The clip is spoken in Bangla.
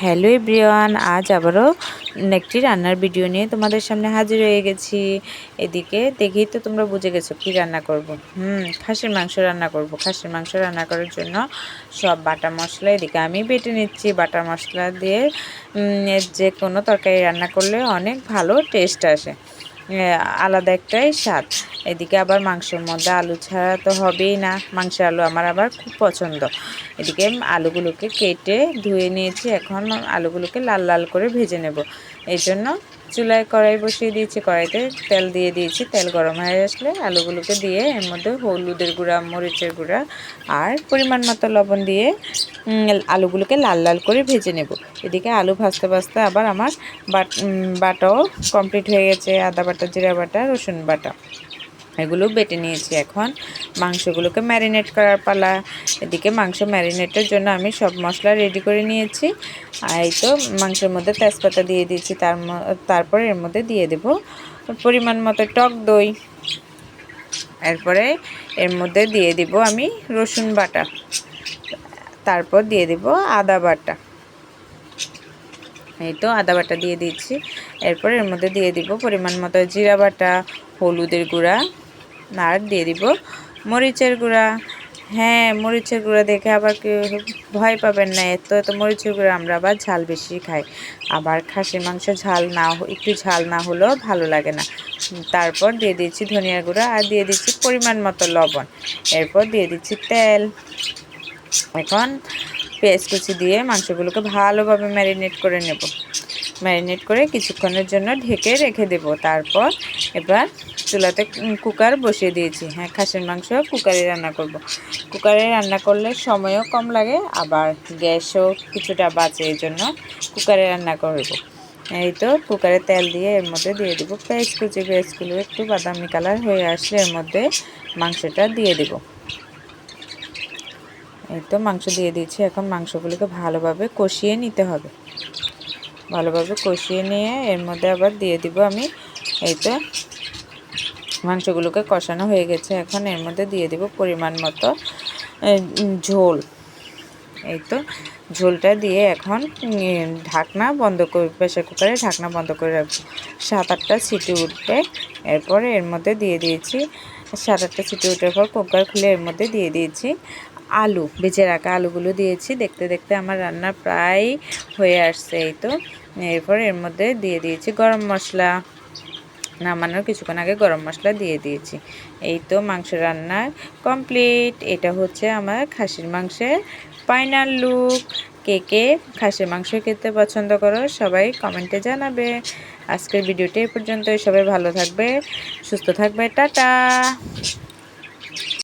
হ্যালো এভরিওয়ান, আজ আবারও একটি রান্নার ভিডিও নিয়ে তোমাদের সামনে হাজির হয়ে গেছি। এদিকে দেখেই তো তোমরা বুঝে গেছো কি রান্না করব। খাসির মাংস রান্না করব। খাসির মাংস রান্না করার জন্য সব বাটা মশলা এদিকে আমি বেটে নিচ্ছি। বাটা মশলা দিয়ে যে কোনো তরকারি রান্না করলে অনেক ভালো টেস্ট আসে, আলাদা একটাই স্বাদ। এদিকে আবার মাংসের মধ্যে আলু ছাড়া তো হবেই না, মাংসের আলু আমার আবার খুব পছন্দ। এদিকে আলুগুলোকে কেটে ধুয়ে নিয়েছি, এখন আলুগুলোকে লাল লাল করে ভেজে নেব। এই জন্য চুলায় কড়াই বসিয়ে দিয়েছি, কড়াইতে তেল দিয়ে দিয়েছি। তেল গরম হয়ে আসলে আলুগুলোকে দিয়ে এর মধ্যে হলুদের গুঁড়া, মরিচের গুঁড়া আর পরিমাণ মতো লবণ দিয়ে আলুগুলোকে লাল লাল করে ভেজে নেব। এদিকে আলু ভাজতে ভাজতে আবার আমার বাটাও কমপ্লিট হয়ে গেছে। আদা বাটা, জিরা বাটা, রসুন বাটা এগুলো বেটে নিয়েছি। এখন মাংসগুলোকে ম্যারিনেট করার পালা। এদিকে মাংস ম্যারিনেটের জন্য আমি সব মশলা রেডি করে নিয়েছি। আর এই তো মাংসের মধ্যে তেজপাতা দিয়ে দিয়েছি, তারপর এর মধ্যে দিয়ে দেব পরিমাণ মতো টক দই। এরপরে এর মধ্যে দিয়ে দিব আমি রসুন বাটা, তারপর দিয়ে দিব আদা বাটা। এই তো আদা বাটা দিয়ে দিচ্ছি। এরপর এর মধ্যে দিয়ে দিব পরিমাণ মতো জিরা বাটা, হলুদের গুঁড়া আর দিয়ে দিব মরিচের গুঁড়া। হ্যাঁ, মরিচের গুঁড়া দেখে আবার কেউ ভয় পাবেন না, এত মরিচের গুঁড়া আমরা আবার ঝাল বেশি খাই। আবার খাসির মাংস একটু ঝাল না হলেও ভালো লাগে না। তারপর দিয়ে দিচ্ছি ধনিয়ার গুঁড়া আর দিয়ে দিচ্ছি পরিমাণ মতো লবণ। এরপর দিয়ে দিচ্ছি তেল। এখন পেঁয়াজ কুচি দিয়ে মাংসগুলোকে ভালোভাবে ম্যারিনেট করে নেব। ম্যারিনেট করে কিছুক্ষণের জন্য ঢেকে রেখে দেব। তারপর এবার চুলাতে কুকার বসিয়ে দিয়েছি। হ্যাঁ, খাসির মাংস কুকারে রান্না করব। কুকারে রান্না করলে সময়ও কম লাগে, আবার গ্যাসও কিছুটা বাঁচে, এই জন্য কুকারে রান্না করব। এই তো কুকারে তেল দিয়ে এর মধ্যে দিয়ে দেবো পেঁয়াজ কুচি। পেঁয়াজগুলো একটু বাদামি কালার হয়ে আসলে এর মধ্যে মাংসটা দিয়ে দেব। এই তো মাংস দিয়ে দিয়েছি। এখন মাংসগুলোকে ভালোভাবে কষিয়ে নিতে হবে। ভালোভাবে কষিয়ে নিয়ে এর মধ্যে আবার দিয়ে দিব আমি, এই তো মাংসগুলোকে কষানো হয়ে গেছে। এখন এর মধ্যে দিয়ে দিব পরিমাণ মতো ঝোল। এই তো ঝোলটা দিয়ে এখন ঢাকনা বন্ধ করে, প্রেসার কুকারে ঢাকনা বন্ধ করে রাখবো। 7-8টা সিটি উঠবে। এরপরে এর মধ্যে দিয়ে দিয়েছি 7-8টা সিটি উঠার পর কুকার খুলে এর মধ্যে দিয়ে দিয়েছি আলু, ভেজে রাখা আলুগুলো দিয়েছি। দেখতে দেখতে আমার রান্না প্রায় হয়ে আসছে। এই তো এরপর এর মধ্যে দিয়ে দিয়েছি গরম মশলা। নামানোর কিছুক্ষণ আগে গরম মশলা দিয়ে দিয়েছি। এই তো মাংস রান্না কমপ্লিট। এটা হচ্ছে আমার খাসির মাংসের ফাইনাল লুক। কে কে খাসির মাংস খেতে পছন্দ করো সবাই কমেন্টে জানাবে। আজকের ভিডিওটি এ পর্যন্তই। সবাই ভালো থাকবে, সুস্থ থাকবে, টাটা।